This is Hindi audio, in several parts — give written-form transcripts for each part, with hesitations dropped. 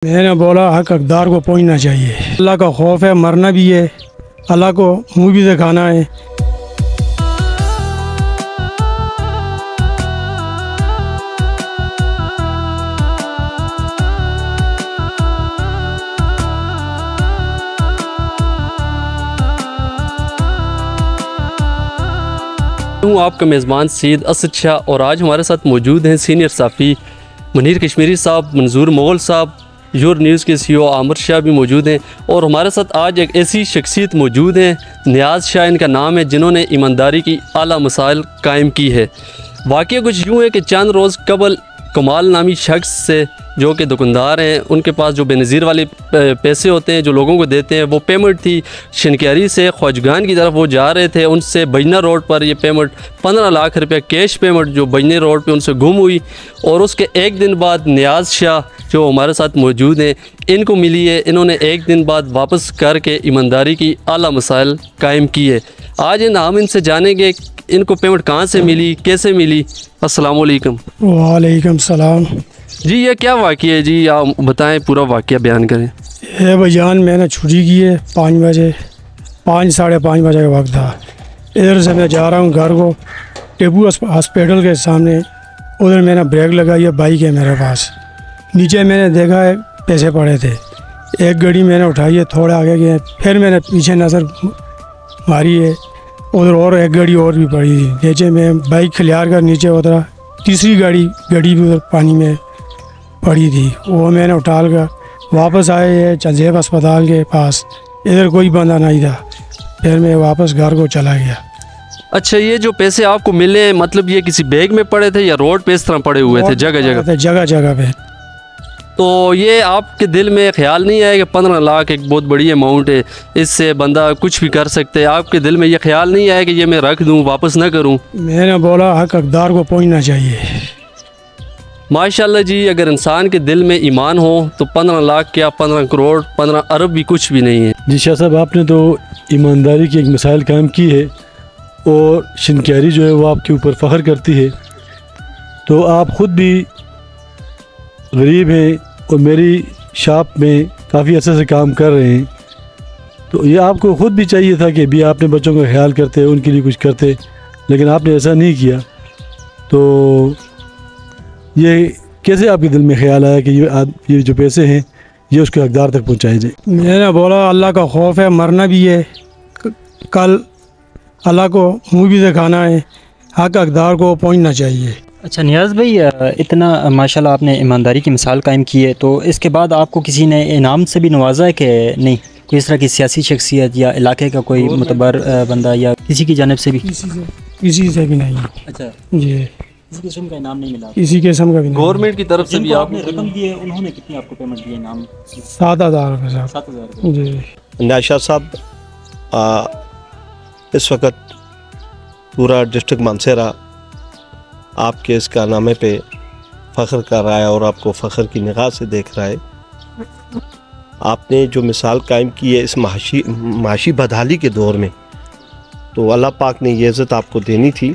मैंने बोला हक हकदार को पहुंचना चाहिए। अल्लाह का खौफ है, मरना भी है, अल्लाह को मुँह भी दिखाना है। हूँ आपका मेज़बान सईद असद शाह और आज हमारे साथ मौजूद हैं सीनियर साफ़ी मुनीर कश्मीरी साहब, मंजूर मुग़ल साहब, योर न्यूज़ के CEO आमिर शाह भी मौजूद हैं और हमारे साथ आज एक ऐसी शख्सियत मौजूद हैं, नियाज़ शाह इनका नाम है, जिन्होंने ईमानदारी की आला मिसाल कायम की है। वाक़या कुछ यूँ है कि चंद रोज़ कबल कमाल नामी शख्स से जो कि दुकानदार हैं, उनके पास जो बेनज़ीर वाले पैसे होते हैं जो लोगों को देते हैं, वो पेमेंट थी शनक्यारी से ख्वाजगान की तरफ वो जा रहे थे। उनसे बजना रोड पर ये पेमेंट 15 लाख रुपये कैश पेमेंट जो बजने रोड पे उनसे गुम हुई और उसके एक दिन बाद नियाज़ शाह जो हमारे साथ मौजूद हैं इनको मिली है। इन्होंने एक दिन बाद वापस करके ईमानदारी की आला मसाइल कायम की है। आज हम इनसे जानेंगे इनको पेमेंट कहाँ से मिली, कैसे मिली। अस्सलाम वालेकुम। वालेकुम सलाम। जी ये क्या वाक़या है जी, आप बताएं, पूरा वाक़या बयान करें। ये भाईजान मैंने छुट्टी की है 5 बजे, 5 साढ़े 5 बजे का वक्त था। इधर से मैं जा रहा हूँ घर को, टेबू हॉस्पिटल के सामने, उधर मैंने ब्रेक लगाई है, बाइक है मेरे पास। नीचे मैंने देखा है पैसे पड़े थे, एक गाड़ी मैंने उठाई है, थोड़ा आगे गए, फिर मैंने पीछे नज़र मारी है, उधर और एक गाड़ी और भी पड़ी थी। नीचे मैं बाइक खिलार कर नीचे उतरा, तीसरी गाड़ी भी उधर पानी में पड़ी थी, वो मैंने उठाल कर वापस आए है चंजेब अस्पताल के पास। इधर कोई बंदा नहीं था, फिर मैं वापस घर को चला गया। अच्छा, ये जो पैसे आपको मिले मतलब ये किसी बैग में पड़े थे या रोड पे इस तरह पड़े हुए थे जगह जगह पे? तो ये आपके दिल में ख्याल नहीं आया कि 15 लाख एक बहुत बड़ी अमाउंट है, इससे बंदा कुछ भी कर सकते है? आपके दिल में ये ख्याल नहीं आया कि ये मैं रख दूँ, वापस ना करूँ? मैंने बोला हक हकदार को पहुँचना चाहिए। माशाल्लाह जी, अगर इंसान के दिल में ईमान हो तो 15 लाख क्या, 15 करोड़, 15 अरब भी कुछ भी नहीं है। जी शाह साहब, आपने तो ईमानदारी की एक मिसाल कायम की है और शनक्यारी जो है वो आपके ऊपर फ़ख्र करती है। तो आप ख़ुद भी गरीब हैं और मेरी शॉप में काफ़ी अर्से से काम कर रहे हैं, तो ये आपको ख़ुद भी चाहिए था कि भी आपने बच्चों का ख्याल करते, उनके लिए कुछ करते, लेकिन आपने ऐसा नहीं किया। तो ये कैसे आपके दिल में ख्याल आया कि ये जो पैसे हैं ये उसके हकदार तक पहुंचाए जाए? मैंने बोला अल्लाह का खौफ है, मरना भी है, कल अल्लाह को मुँह भी दिखाना है, हक हकदार को पहुंचना चाहिए। अच्छा नियाज़ भाई, इतना माशाल्लाह आपने ईमानदारी की मिसाल कायम की है, तो इसके बाद आपको किसी ने इनाम से भी नवाजा है कि नहीं? कोई इस तरह की सियासी शख्सियत या इलाके का कोई मुतबर बंदा या किसी की जानिब से भी? किसी से भी नहीं। अच्छा जी, किसी किस्म का इनाम नहीं मिला? किसी किस्म का भी नहीं। गवर्नमेंट की तरफ से भी आपने रकम दी है, उन्होंने कितनी आपको पेमेंट दी है इनाम? 7,000 रुपये। 7,000 जी। नियाज़ साहब, इस वक्त पूरा डिस्ट्रिक्ट मानसरा आपके इस कारनामे पे फ़ख्र कर रहा है और आपको फ़ख्र की निगाह से देख रहा है। आपने जो मिसाल कायम की है इस माशी बदहाली के दौर में, तो अल्लाह पाक ने ये इज़्ज़त आपको देनी थी।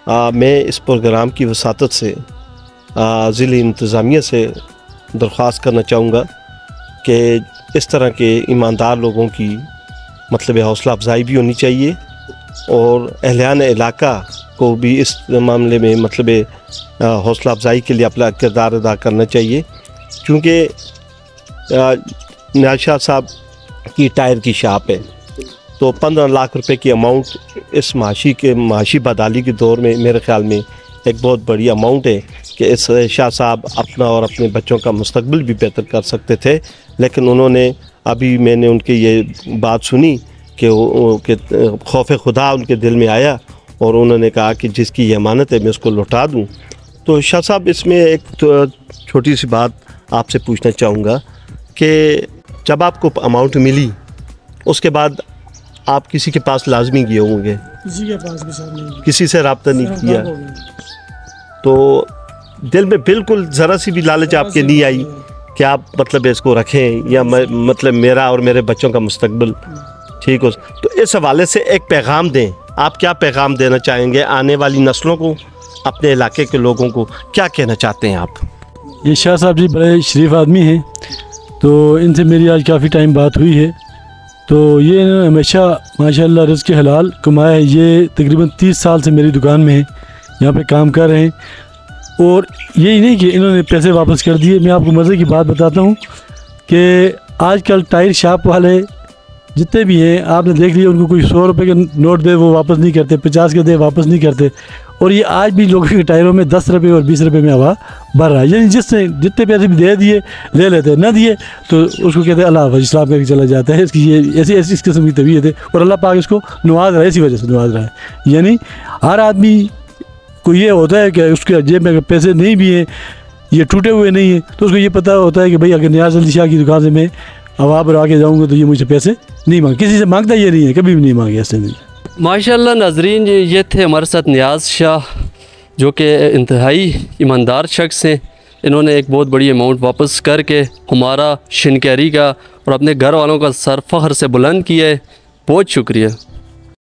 मैं इस प्रोग्राम की वसातत से ज़िला इंतज़ामिया से दरख्वास्त करना चाहूँगा कि इस तरह के ईमानदार लोगों की मतलब हौसला अफजाई भी होनी चाहिए और अहलियान इलाका को भी इस मामले में मतलब हौसला अफजाई के लिए अपना किरदार अदा करना चाहिए। क्योंकि नियाज़ शाह साहब की टायर की शॉप है, तो 15 लाख रुपए की अमाउंट इस माशी बदहाली के दौर में मेरे ख़्याल में एक बहुत बड़ी अमाउंट है कि इस शाह साहब अपना और अपने बच्चों का मुस्तकबिल भी बेहतर कर सकते थे। लेकिन उन्होंने, अभी मैंने उनकी ये बात सुनी कि खौफ खुदा उनके दिल में आया और उन्होंने कहा कि जिसकी ये अमानत है मैं उसको लौटा दूँ। तो शाह साहब, इसमें एक तो छोटी सी बात आपसे पूछना चाहूँगा कि जब आपको अमाउंट मिली उसके बाद आप किसी के पास लाजमी गए होंगे? किसी के पास भी सर नहीं, किसी से रब्ता नहीं किया, तो दिल में बिल्कुल ज़रा सी भी लालच आपके नहीं आई कि आप मतलब इसको रखें या मतलब मेरा और मेरे बच्चों का मुस्तकबिल ठीक हो? तो इस हवाले से एक पैगाम दें, आप क्या पैगाम देना चाहेंगे आने वाली नस्लों को, अपने इलाके के लोगों को क्या कहना चाहते हैं आप? ये शाह साहब जी बड़े शरीफ आदमी हैं तो इनसे मेरी आज काफ़ी टाइम बात हुई है। तो ये इन्होंने हमेशा माशाल्लाह रिज़्क़ हलाल कमाया है। ये तकरीबन 30 साल से मेरी दुकान में है, यहाँ पे काम कर रहे हैं। और यही नहीं कि इन्होंने पैसे वापस कर दिए। मैं आपको मज़े की बात बताता हूँ कि आजकल टायर शॉप वाले जितने भी हैं, आपने देख लिया, उनको कोई 100 रुपये का नोट दे वो वापस नहीं करते, 50 के दे वापस नहीं करते। और ये आज भी लोगों के टायरों में 10 रुपये और 20 रुपये में हवा भर रहा है। यानी जिसने जितने पैसे भी दे दिए ले लेते हैं, ना दिए तो उसको कहते हैं अल्लाह हाफ़िज़, इस्लाम करके चला जाता है। इसकी ये ऐसी ऐसी इस किस्म की तबीयत है और अल्लाह पाक इसको नवाज रहा है, इसी वजह से नवाज रहा है। यानी हर आदमी को ये होता है कि उसके जेब में पैसे नहीं भी हैं, ये टूटे हुए नहीं हैं, तो उसको ये पता होता है कि भाई अगर नियाज़ अली शाह की दुकान से मैं हवा भरा के जाऊँगा तो ये मुझसे पैसे नहीं मांगे, किसी से मांगता ये नहीं है, कभी भी नहीं मांगे ऐसे नहीं। माशाल्लाह नाजरीन, ये थे हमारे साथ नियाज़ शाह, जो कि इंतहाई ईमानदार शख्स हैं। इन्होंने एक बहुत बड़ी अमाउंट वापस करके हमारा शिनकैरी का और अपने घर वालों का सर फ़ख्र से बुलंद किया है। बहुत शुक्रिया।